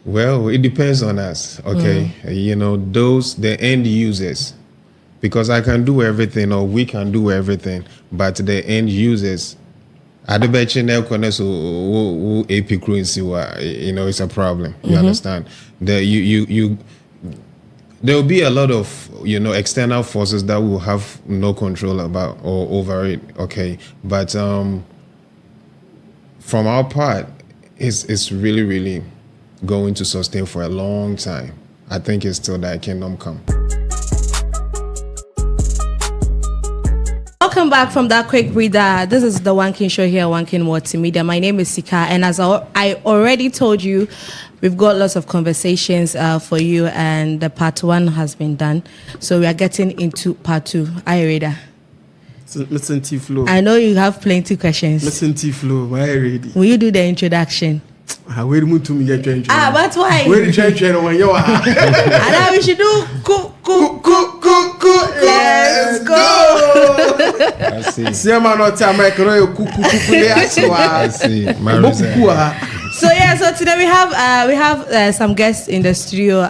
Well, it depends on us, okay? You know, the end users, because I can do everything or we can do everything, but the end users, you know, it's a problem. You understand? There will be a lot of, you know, external forces that will have no control about or over it, okay? But from our part, it's really, really going to sustain for a long time. I think it's till that kingdom come. Welcome back from that quick breather. This is the Onekingmultimedia show here, Onekingmultimedia. My name is Sika, and as I already told you, we've got lots of conversations for you, and the part 1 has been done. So we are getting into part 2. Are you ready? Listen to flow. I know you have plenty questions. Listen to flow. Why are you ready? Will you do the introduction? Where do to me get train? But why? Where the train when you are? And now we should do cook. Let's go. I see. See, I'm not time. I can cook. I see. So today we have some guests in the studio.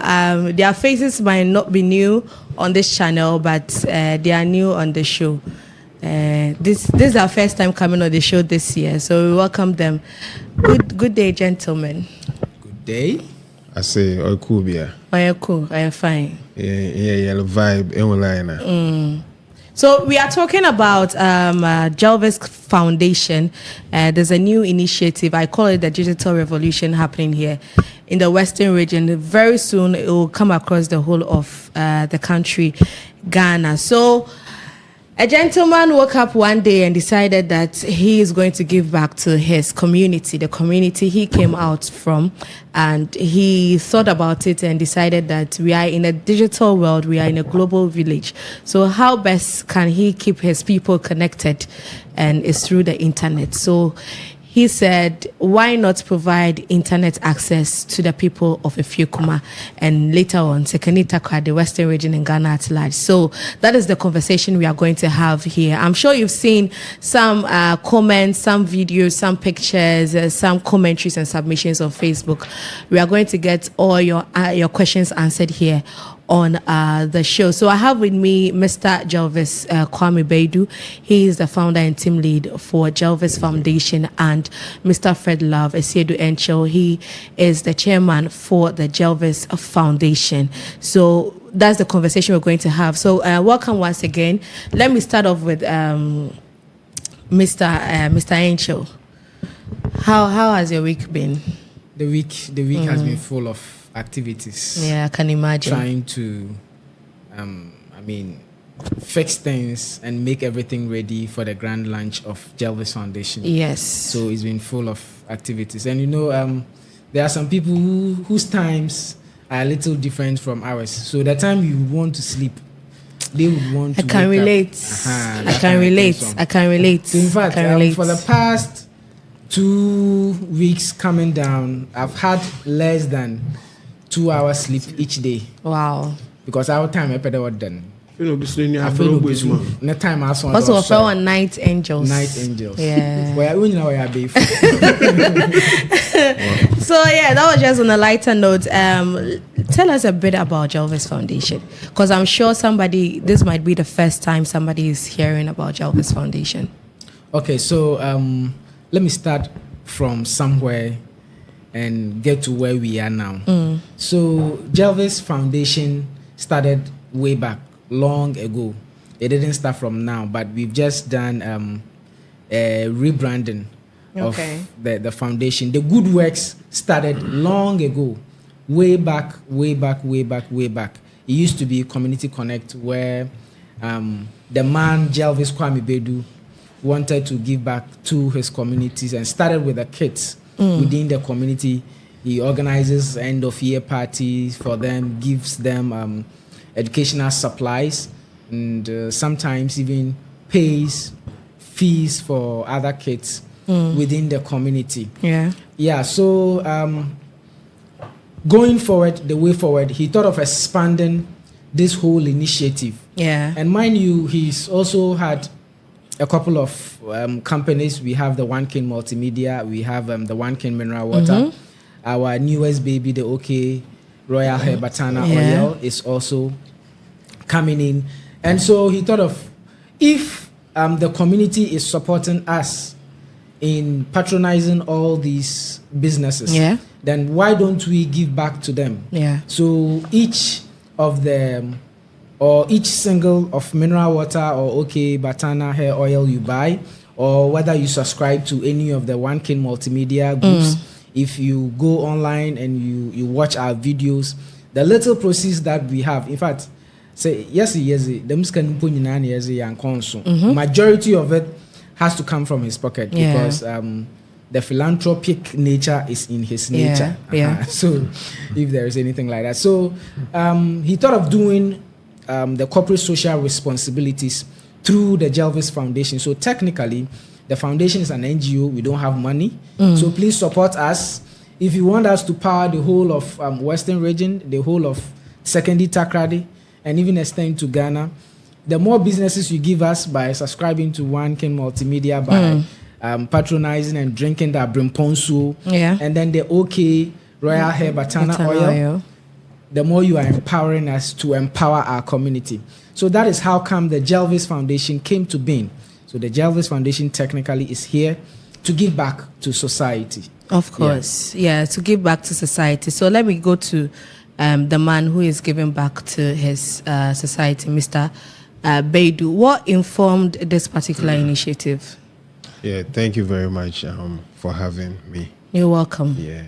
Their faces might not be new on this channel, but they are new on the show. This is our first time coming on the show this year, so we welcome them. Good day, gentlemen. Good day. I say, oh, cool, yeah. Oh, cool. I'm fine. Yeah, vibe. So we are talking about Jelvis Foundation. There's a new initiative. I call it the digital revolution happening here in the Western region. Very soon it will come across the whole of the country, Ghana. So a gentleman woke up one day and decided that he is going to give back to his community, the community he came out from. And he thought about it and decided that we are in a digital world, we are in a global village. So how best can he keep his people connected? And it's through the internet. So he said, why not provide internet access to the people of Efiakuma and later on Sekanita, the Western region in Ghana at large? So that is the conversation we are going to have here. I'm sure you've seen some comments, some videos, some pictures, some commentaries and submissions on Facebook. We are going to get all your questions answered here on the show. So I have with me Mr. Jelvis Kwame Baidu. He is the founder and team lead for Jelvis Foundation, and Mr. Fred Love Esiedu Encho. He is the chairman for the Jelvis Foundation. So that's the conversation we're going to have. So welcome once again. Let me start off with Mr. Encho. How has your week been? The week has been full of activities. Yeah, I can imagine. Trying to, fix things and make everything ready for the grand launch of Jelvis Foundation. Yes. So it's been full of activities. And there are some people whose times are a little different from ours. So the time you want to sleep, they would want to I can relate. I can relate. So in fact, for the past 2 weeks coming down, I've had less than 2 hours sleep each day. Wow. Because our time I was done. I also offer night angels. Night angels. Yeah. Wow. So yeah, that was just on a lighter note. Tell us a bit about Jelvis Foundation, because I'm sure this might be the first time somebody is hearing about Jelvis Foundation. Okay, so let me start from somewhere and get to where we are now. So Jelvis Foundation started way back, long ago. It didn't start from now, but we've just done a rebranding of the foundation. The good works started long ago, way back. It used to be Community Connect, where the man Jelvis Kwame Baidu wanted to give back to his communities and started with the kids within the community. He organizes end of year parties for them, gives them educational supplies, and sometimes even pays fees for other kids within the community. Yeah. So going forward, the way forward, he thought of expanding this whole initiative. Yeah. And mind you, he's also had a couple of companies. We have the Onekingmultimedia, we have the Onekingmultimedia Water, our newest baby, the OK Royal Hair Batana Oil, is also coming in. And so he thought of, if the community is supporting us in patronizing all these businesses, then why don't we give back to them? So each of them, or each single of mineral water or OK Batana hair oil you buy, or whether you subscribe to any of the Onekingmultimedia groups, if you go online and you watch our videos, the little proceeds that we have, in fact, say yes, majority of it has to come from his pocket, because the philanthropic nature is in his nature. So if there is anything like that, so he thought of doing the corporate social responsibilities through the Jelvis Foundation. So technically, the foundation is an NGO. We don't have money, so please support us. If you want us to power the whole of Western region, the whole of Sekondi Takrady, and even extend to Ghana, the more businesses you give us by subscribing to Onekingmultimedia, by patronizing and drinking the Brimponsu, and then the OK Royal Hair Batana oil, the more you are empowering us to empower our community. So that is how come the Jelvis Foundation came to being. So the Jelvis Foundation technically is here to give back to society. Of course, to give back to society. So let me go to the man who is giving back to his society, Mr. Baidu. What informed this particular initiative? Yeah, thank you very much for having me. You're welcome. Yeah.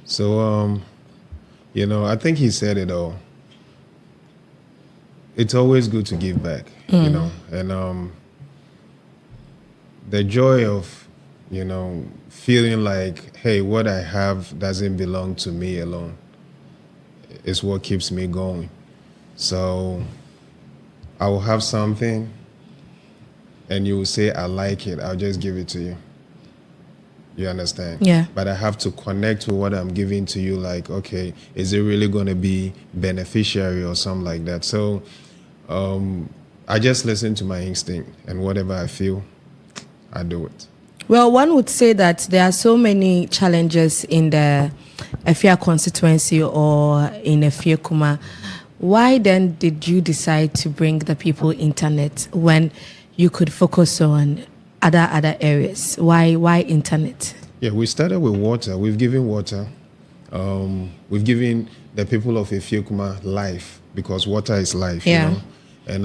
So, I think he said it all. It's always good to give back, and the joy of, feeling like, hey, what I have doesn't belong to me alone, is what keeps me going. So I will have something and you will say, I like it, I'll just give it to you. You understand? Yeah. But I have to connect with what I'm giving to you, like, okay, is it really going to be beneficiary or something like that? So I just listen to my instinct, and whatever I feel, I do it. Well, one would say that there are so many challenges in the Efia constituency or in Efiakuma. Why then did you decide to bring the people internet when you could focus on other areas? Why internet? Yeah, we started with water. We've given water. We've given the people of Efiakuma life, because water is life. Yeah. And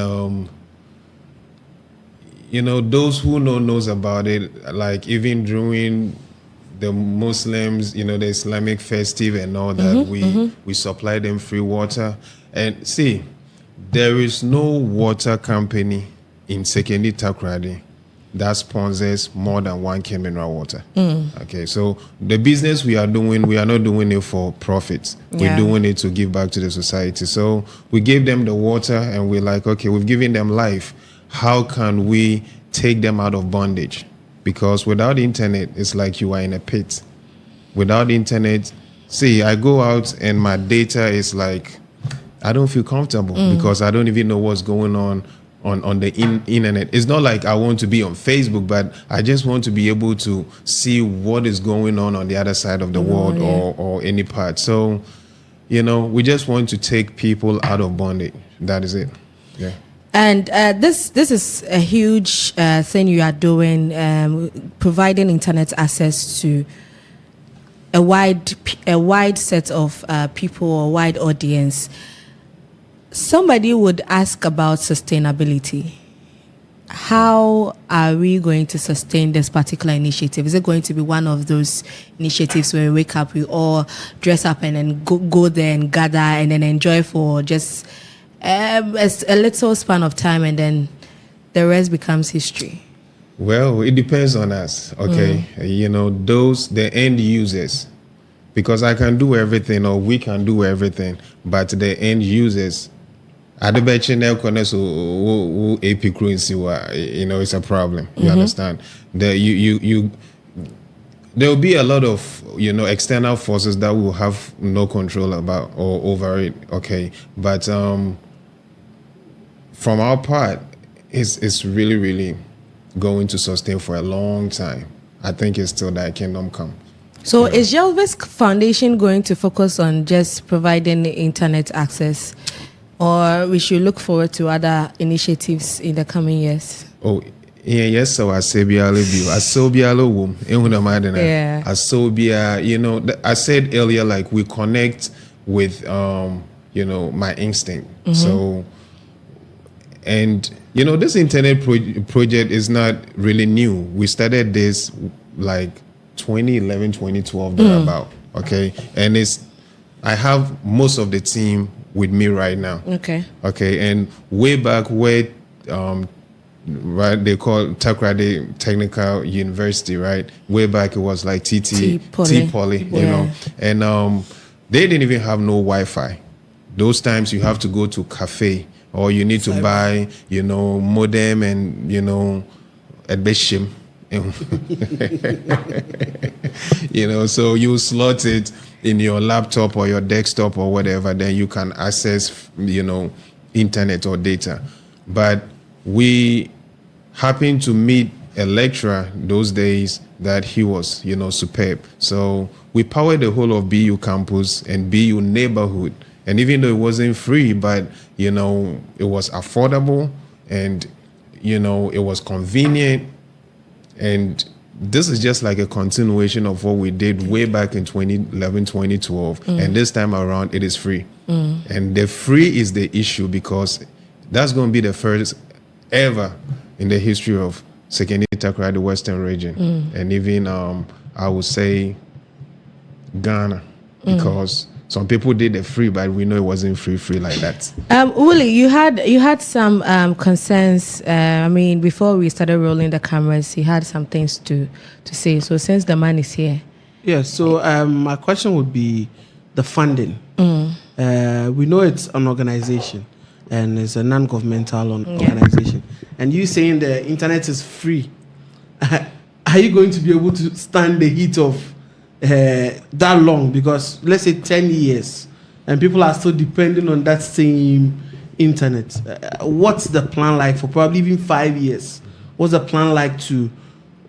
those who knows about it, like even during the Muslims, the Islamic festive and all that, we supply them free water. And see, there is no water company in Sekondi Takrady that sponsors more than 1 King mineral water. Okay, so the business we are not doing it for profits. We're doing it to give back to the society. So we gave them the water, and we're like, okay, we've given them life. How can we take them out of bondage? Because without internet, it's like you are in a pit. Without internet, see, I go out and my data is like, I don't feel comfortable because I don't even know what's going on the internet. It's not like I want to be on Facebook, but I just want to be able to see what is going on the other side of the world or any part. So, we just want to take people out of bondage. That is it. Yeah. And this is a huge thing you are doing, providing internet access to a wide set of people, or wide audience. Somebody would ask about sustainability. How are we going to sustain this particular initiative? Is it going to be one of those initiatives where we wake up, we all dress up and then go there and gather and then enjoy for just a little span of time, and then the rest becomes history? Well, it depends on us, okay? The end users, because I can do everything, or we can do everything, but the end users, it's a problem. You understand? There will be a lot of external forces that will have no control about or over it, okay? But from our part, it's really, really going to sustain for a long time. I think it's till that kingdom come. So is Jelvis Foundation going to focus on just providing internet access, or we should look forward to other initiatives in the coming years? Oh, yeah, yes. So I say wom. Yeah. I said earlier, like we connect with my instinct. So, and this internet project is not really new. We started this like 2011, 2012 thereabout. Okay, and I have most of the team with me right now. Okay, and way back where right, they call Takrade Technical University, right? Way back it was like T-Poly, and they didn't even have no Wi-Fi. Those times you have to go to cafe, or you need to buy modem and a bishim. So you slot it in your laptop or your desktop or whatever, then you can access internet or data. But we happened to meet a lecturer those days that he was superb. So we powered the whole of BU campus and BU neighborhood. And even though it wasn't free, but it was affordable, and it was convenient. And this is just like a continuation of what we did way back in 2011, 2012. And this time around, it is free. And the free is the issue, because that's going to be the first ever in the history of Sekeni Takrade, the Western region. And even, I would say, Ghana, because some people did the free, but we know it wasn't free like that. Uli, you had some concerns. Before we started rolling the cameras, you had some things to say. So since the man is here, So my question would be the funding. We know it's an organization, and it's a non-governmental organization. And you saying the internet is free, are you going to be able to stand the heat of that long? Because let's say 10 years and people are still depending on that same internet. What's the plan like for probably even 5 years? What's the plan like to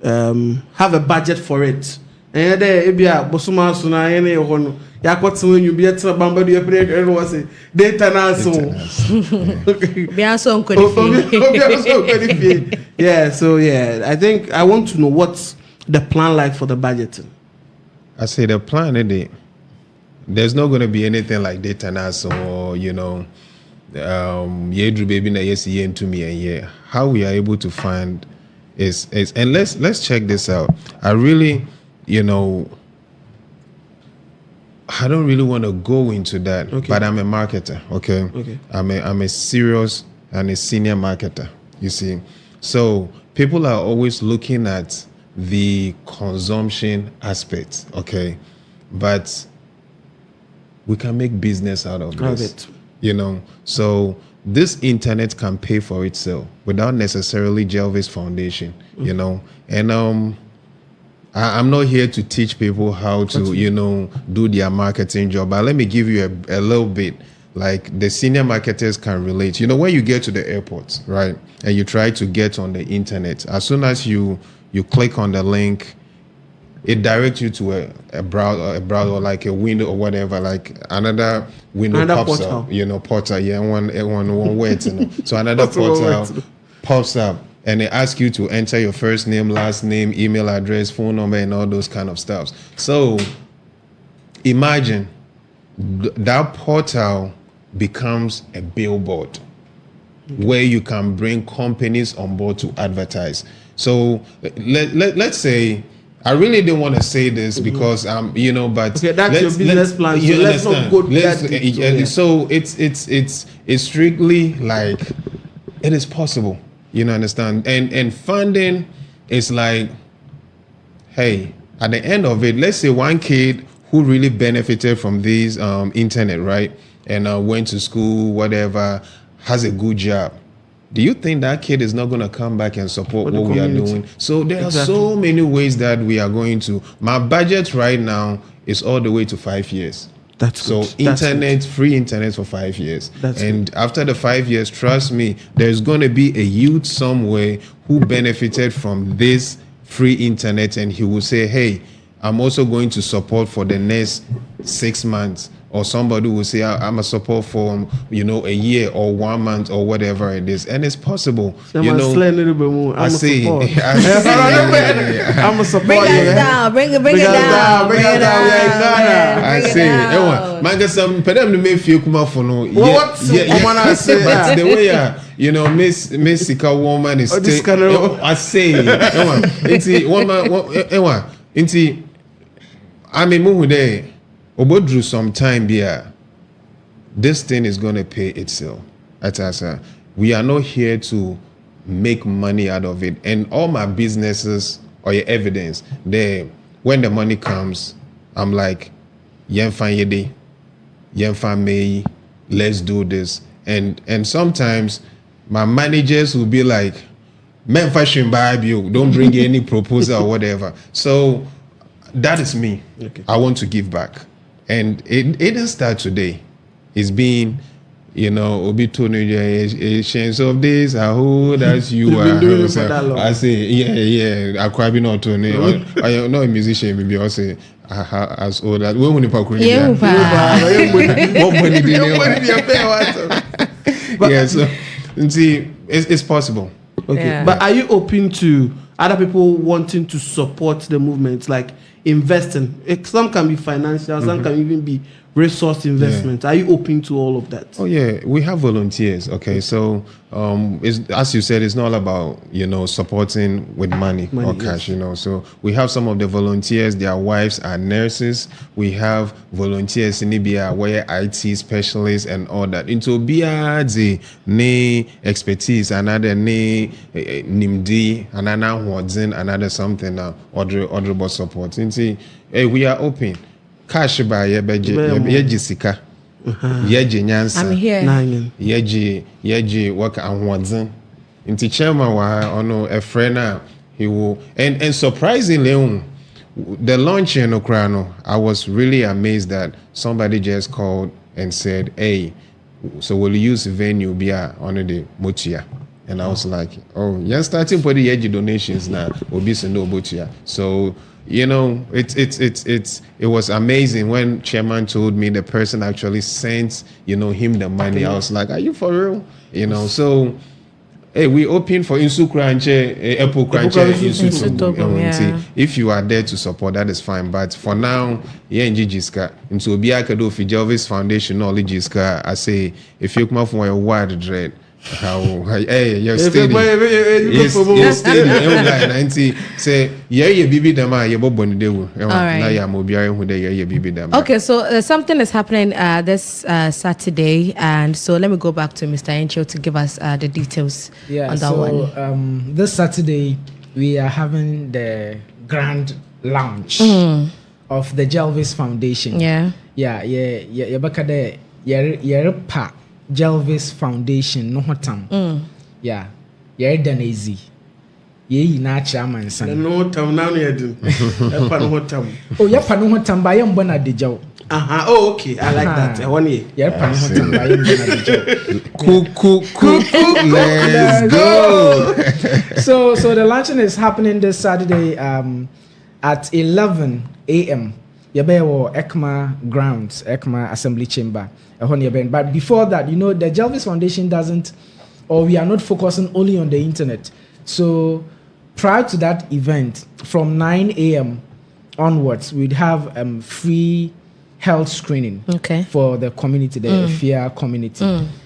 have a budget for it? And I think I want to know what's the plan like for the budgeting. I say the plan, there's not going to be anything like data now, or baby na yes to me, and how we are able to fund is and let's check this out. I really I don't really want to go into that, but I'm a marketer. Okay. I'm a serious and a senior marketer. You see, so people are always looking at the consumption aspect, but we can make business out of this. So this internet can pay for itself without necessarily Jelvis Foundation. And I'm not here to teach people how to do their marketing job, but let me give you a little bit. Like the senior marketers can relate. When you get to the airport, right, and you try to get on the internet, as soon as you click on the link, it directs you to a browser, like a window or whatever, like another window pops portal. Up. Portal, one word. So another portal pops up, and it asks you to enter your first name, last name, email address, phone number, and all those kind of stuff. So imagine that portal becomes a billboard where you can bring companies on board to advertise. So let's say, I really didn't want to say this because but that's your business plan. So let's not go that. So it's strictly like it is possible. Understand? And funding is like, hey, at the end of it, let's say one kid who really benefited from this internet, right, and went to school, whatever, has a good job. Do you think that kid is not going to come back and support what we are doing? So there are so many ways that we are going to. My budget right now is all the way to 5 years. That's so good. Internet, free internet for 5 years. And after the 5 years, trust me, there's going to be a youth somewhere who benefited from this free internet, and he will say, hey, I'm also going to support for the next 6 months. Or somebody will say, I'm a support for, a year or 1 month or whatever it is. And it's possible. I'm a support. I'm a support. Bring it down. Bring it down. Bring it down. We are in Ghana. I say, man, get some, put them to make Efiakuma for no. What? But the way, Miss Sika woman is still, I say, Inti, I'm a move there. Obodru some time here, this thing is going to pay itself. We are not here to make money out of it. And all my businesses or your evidence, when the money comes, I'm like, let's do this. And sometimes my managers will be like, man, fashion buy you, don't bring any proposal or whatever. So that is me. Okay. I want to give back. And it didn't start today. It's been, Obi told me, a chance of this, I hold that you are. Doing it for that long. I say, yeah, I quite be not Tony. I'm not a musician, maybe I'll say, as old as when you park. Yeah, so see, it's possible. Okay, yeah. But are you open to other people wanting to support the movement, like investing? Some can be financial, some can even be resource investment. Are you open to all of that? Oh yeah, we have volunteers. Okay, so it's, as you said, it's not all about supporting with money or cash. Yes. So we have some of the volunteers. Their wives are nurses. We have volunteers in Libya where IT specialists and all that. Into BRD ne expertise, another ne nimdi, another whatsin, another something now. Other support. We are open. Cash by Jessica. Yeji Nyansa. I'm here. Yeji work and Watson. Into chairman wa a friend he will and surprisingly the launch in Ukraine, I was really amazed that somebody just called and said, hey, so we'll use venue bia on the Motia. And I was like, oh, you're starting for the Yeji donations now. We'll be no Motia. So it was amazing when chairman told me the person actually sent him the money. I was like, are you for real? So hey, we open for Insu Kranche, Apple Kranche, Insu. If you are there to support, that is fine. But for now, Jiska into Obiakado for Jelvis Foundation, knowledge Jiska. I say, if you come up for a wide dread. Hey, you're steady. You're steady. Say, yeah, baby, dama, you bob on the day. Okay, so something is happening this Saturday, and so let me go back to Mr. Encho to give us the details on that one. This Saturday we are having the grand launch of the Jelvis Foundation. Yeah. Jelvis Foundation no hotam. Yeah. You're done easy. Ye na chairman son. No hotam now you do. Epa no hotam. Oh, yepa no hotam ba yem bona de jaw. Oh, okay. I like that. One year. Yepa no hotam ba yem bona de jaw. Cool. Let's go. So the launching is happening this Saturday at 11 a.m. Yebe Efiakuma grounds, Efiakuma Assembly Chamber. But before that, the Jelvis Foundation we are not focusing only on the internet. So prior to that event, from 9 a.m. onwards, we'd have free health screening for the community, the Efia community.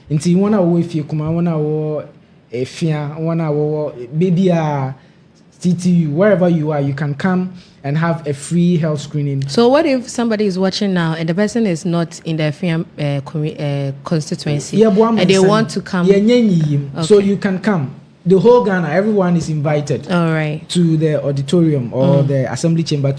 Until you want to Efiakuma, Efia, baby, CTU, wherever you are, you can come and have a free health screening. So what if somebody is watching now and the person is not in the Efia constituency and they want to come? So you can come. The whole Ghana, everyone is invited. All right. To the auditorium or the assembly chamber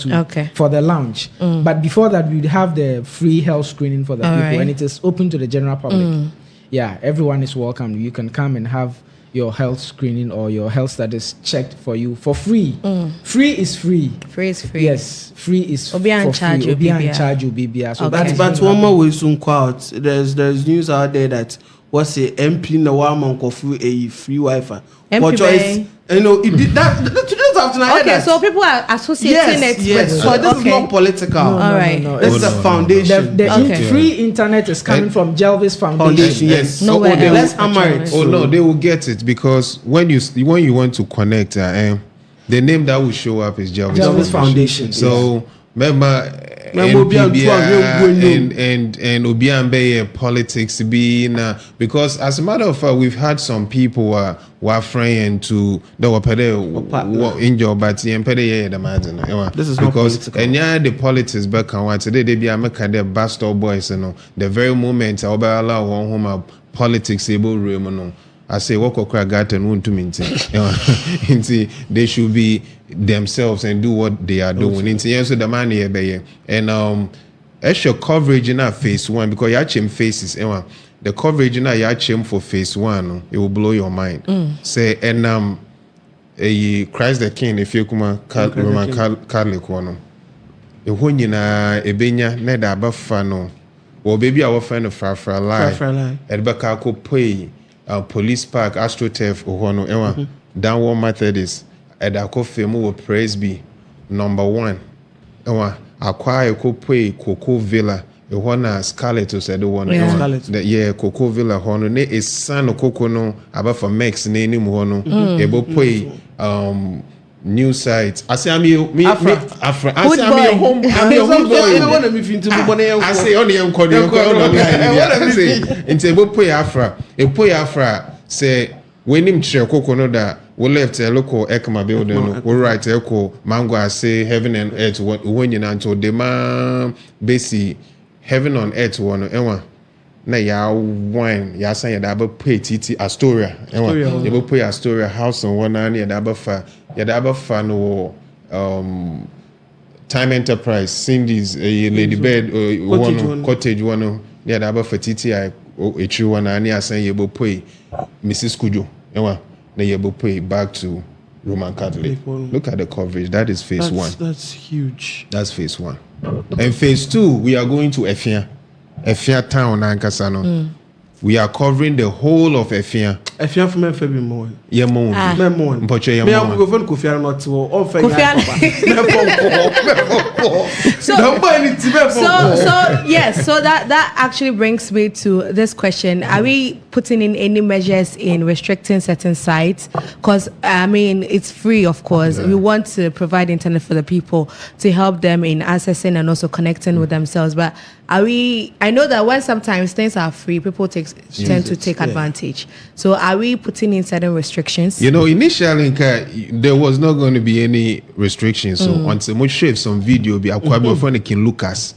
for the lounge. But before that, we'd have the free health screening for the people, and it is open to the general public. Yeah, everyone is welcome. You can come and have your health screening or your health status checked for you for free. Free is free. Free is free. Yes, free is for free. So but one more way soon out. There's news out there that what's a MP na wa man kofu a free Wi-Fi. For choice You know, it did that. Today's afternoon. I heard Okay, that. so people are associating it Yes. with. So this is not political. All right. This is a foundation. Okay. Free internet is coming from Jelvis Foundation. Yes. Nowhere else. Let's hammer it. Oh no, they will get it because when you want to connect, the name that will show up is Jelvis Foundation. So remember, and Obiambe politics being because as a matter of fact, we've had some people who are friend to the injure, but the This is because not political. and yeah, the politics back on today they be America the bastard boys, you know, the very moment I'll allow one home politics able room, no. I say what got and won't to maintain. They should be themselves and do what they are doing. Into so the money and extra coverage in our phase 1 because you actually faces the coverage in our you for phase 1 it will blow your mind. Say and a Christ the King Efiakuma Roman Catholic one. A hunyina ebenya neda abafano. Or baby our friend of Fra lie. Edbaka ko pay police park astroturf ohono ewa downward Methodist edako femu wo praise be number 1 ewa akwa ekopwe Coco Villa ehona Scarlet to said one Coco Villa hono ne esan Coco no aba for Max ne ni mu hono ebopwe new sites. I say I'm you, me Afra. I say I'm your home. I'm your home boy. I say only I'm calling. I say into ebo pay Afra. A pay Afra say when him share coconut that we left a local Efiakuma building. We write echo mango. I say heaven and earth. When you know to demand basi heaven on earth one. Na ya wine ya san ya da ba pay titi Astoria ya ba pay Astoria house on one na ya da ba fa no Time Enterprise Cindy's Lady Bed cottage one ya da ba fa titi a echi one na ya san ya ba pay Mrs. Kujo na ya ba pay back to Roman Catholic. Look at the coverage. That is phase 1. That's huge. That's phase 1. And phase 2 we are going to Efia town Ankasa no. We are covering the whole of Efia. Efia from February more. Yeah, more. Mpoche yeah more. Me am go phone Kofi not to all fair. So that actually brings me to this question. Are we putting in any measures in restricting certain sites? Because I mean it's free, of course. We want to provide internet for the people to help them in accessing and also connecting with themselves. But are we, I know that when sometimes things are free, people tend to take advantage. So are we putting in certain restrictions? You know, initially there was not going to be any restrictions. So until we shave some video, be acquired from the King Lucas.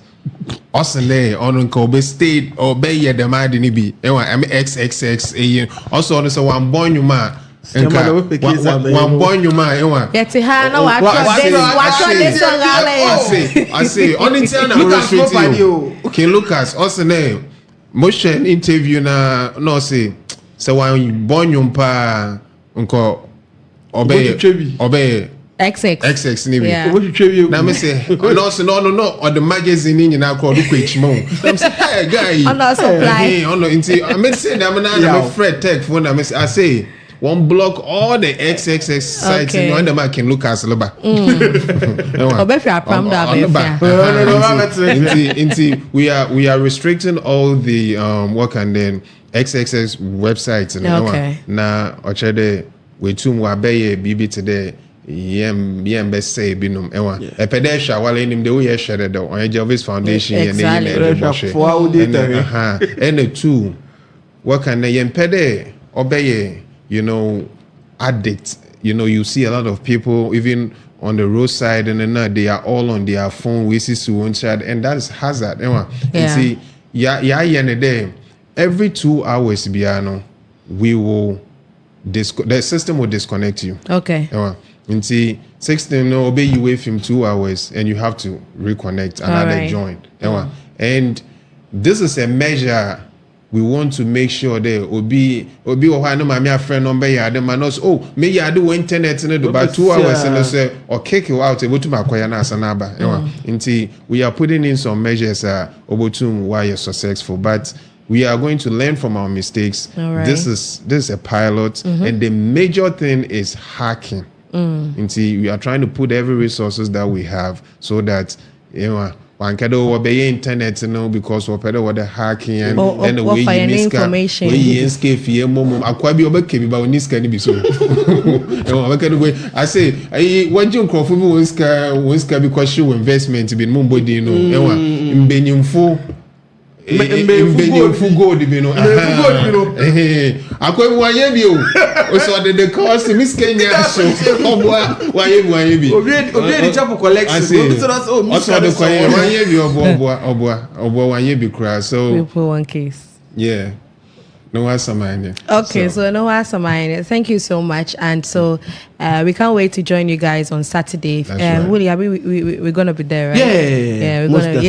Osele on Kobe State or Bay the Madini be. I'm XXX. Also, on the one born you man. One born you man. Get to her no I say only tell na you. Okay, Lucas, also name. Motion interview na no say one born you pa unko obey XX ni na me say no or the magazine in na call look each mo I'm say hey guy on supply on inti I me say na Fred tech phone I say one block all the XXX sites and the man can look as loba. We are restricting all the work and then XXX websites and now ochede we tum wa beye bibi today yem best say binum ewa epedesha wale nim de we share the on Jelvis Foundation and the two work and yem pede obeye. You know, addict. You know, you see a lot of people even on the roadside and then they are all on their phone, we see one side, and that is hazard. You see, every 2 hours, we will the system will disconnect you. Okay. And see, 16 obey you wait from 2 hours and you have to reconnect another join. And this is a measure. We want to make sure that obi ohano mama friend number ya the manos me ya do internet in about 2 hours and say or kick you out able to makoya na asanaba nti we are putting in some measures obotum why you're successful but we are going to learn from our mistakes. All right. This is a pilot, and the major thing is hacking. And see, we are trying to put every resources that we have so that one can do what be internet, because what better what the hacking and the way you information. Way you escape here, mom. I quite be over came about this can be so. I say, what you call for once because you investment to be mumbo dino. In Benin full. Gold, I quite why you so the cost Miss Kenya show. Why you already chapel collection. Also the choir why you be cry. So we put one case. Yeah. No answer mine. Okay, so no answer mine. Thank you so much, and so we can't wait to join you guys on Saturday. Right. Willie, we're gonna be there, right? Yeah. We're gonna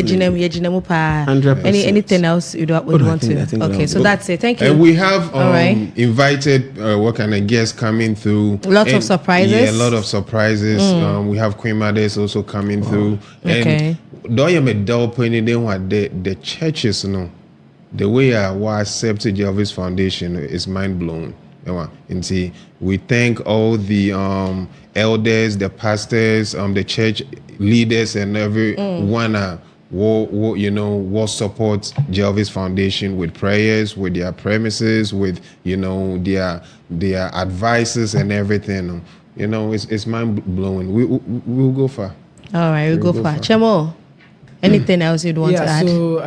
anything else you would want to? Okay, so that's it. Thank you. And we have right. invited what kind of guests coming through. Lots of surprises. Yeah, a lot of surprises. We have Queen Mades also coming through. Okay. And don't you make doubt anything what the churches the way I accepted Jelvis Foundation is mind blowing. And see, we thank all the elders, the pastors, the church leaders, and everyone will support Jelvis Foundation with prayers, with their premises, with their advices and everything. It's mind blowing. We'll go far. All right, we'll go far. Chemo. Anything else you'd want to add? So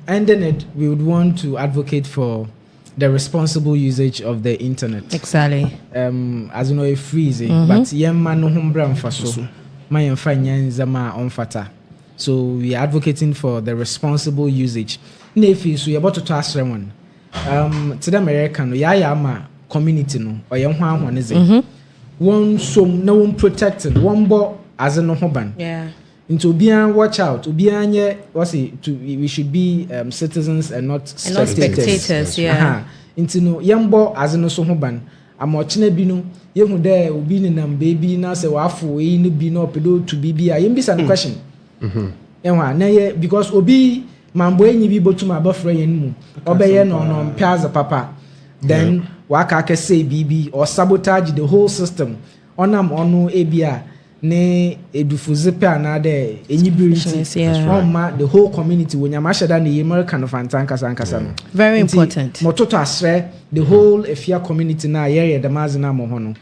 ending it, we would want to advocate for the responsible usage of the internet. Exactly. As you know, it's freezing, but yemma no humbra mfaso. Ma yemfa nyanzama onfata. So we are advocating for the responsible usage. Nefi so about to ask someone. To the American, ma community no or yemwa hwaneze. One so no one protecting, one bo as no hoban. Yeah. Into being watch out, we should be citizens and not spectators. Yeah. Into no yambo as no so hoban. I'm watching bino, you there will be in baby now say wafu in bino pedo to be a yimbi question. Because obi mambo any be to my buffet and obey no piazza papa. Then waka say BB or sabotage the whole system. Onam onu ABR. Ne edufuzepe anade enyibiriti the whole community when yamasha da the American of Antankasa no very important mototo asre the whole Efia community na yeye the mazina mo ho no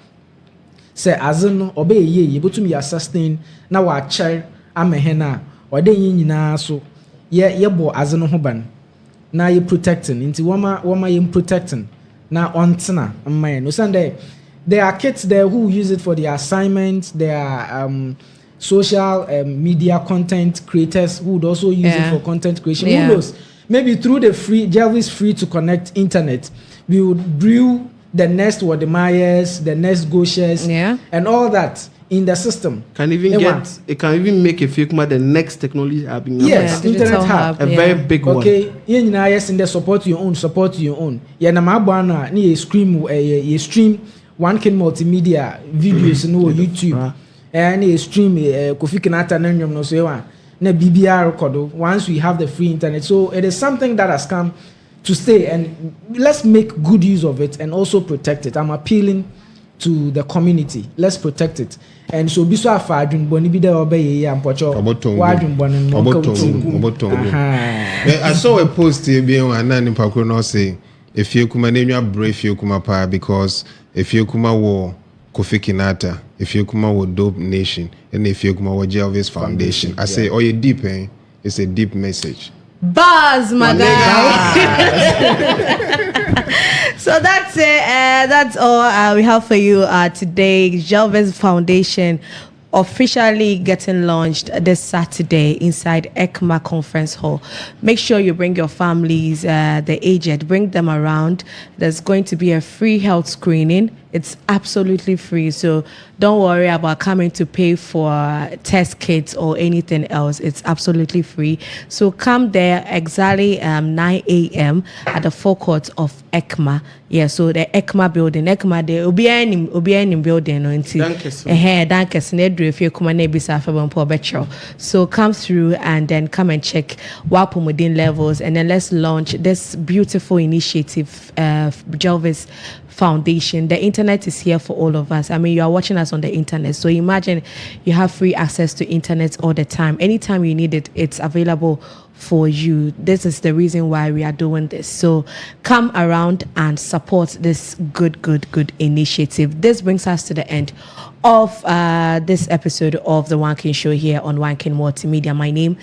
say azeno obe ye botum ya sustain na wa chair amehe na ode nyina so ye bo azeno ho ban na ye protecting nti woma ye protecting na ontena amman no Sunday. There are kids there who use it for their assignments. There are social media content creators who would also use it for content creation. Who knows? Maybe through the Jelvis free to connect internet, we would brew the next Wademeyers, the next Goshes, and all that in the system. It can even make Efiakuma the next technology hub. Yes, internet hub. A very big one. Okay, yes, in the support your own. Yeah, na mabwana ni stream Onekingmultimedia videos no YouTube and a stream Kofi Kinata Nanyum no so na BBR record once we have the free internet. So it is something that has come to stay, and let's make good use of it and also protect it. I'm appealing to the community. Let's protect it. And so biso afa adwun boni bi da obeye ya mpocho wa adwun boni no. I saw a post here being anani pakro no say Efiakuma nenya brave Efiakuma pa because Efiakuma wo Kofi Kinata, Efiakuma wo Dope Nation, and Efiakuma wo Jelvis Foundation. I say, you deep, eh? It's a deep message. Buzz, my guy. So that's it. That's all we have for you today. Jelvis Foundation officially getting launched this Saturday inside Efiakuma Conference Hall. Make sure you bring your families, the aged, bring them around. There's going to be a free health screening. It's absolutely free. So don't worry about coming to pay for test kits or anything else. It's absolutely free. So come there exactly 9 a.m. at the forecourt of ECMA. Yeah, so the ECMA building. ECMA, there will be any building. So come through and then come and check Wapumudin levels, and then let's launch this beautiful initiative, Jelvis Foundation. The internet is here for all of us. I mean, you are watching us on the internet, so imagine you have free access to internet all the time. Anytime you need it, it's available for you. This is the reason why we are doing this. So come around and support this good initiative. This brings us to the end of this episode of the Onekingmultimedia Show here on Onekingmultimedia. My name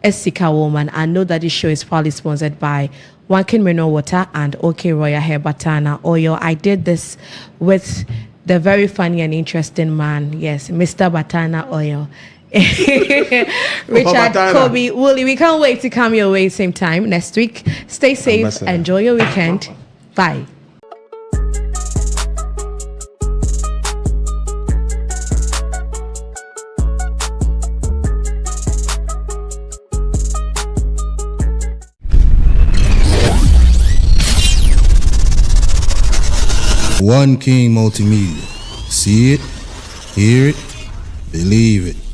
is Sika Woman. I know that this show is proudly sponsored by Onekingmultimedia Mineral Water and OK Royal Hair Batana Oil. I did this with the very funny and interesting man, yes, Mr. Batana Oil. Richard, Kobe, Wooly, we can't wait to come your way same time next week. Stay safe, enjoy your weekend. Bye. Onekingmultimedia. See it, hear it, believe it.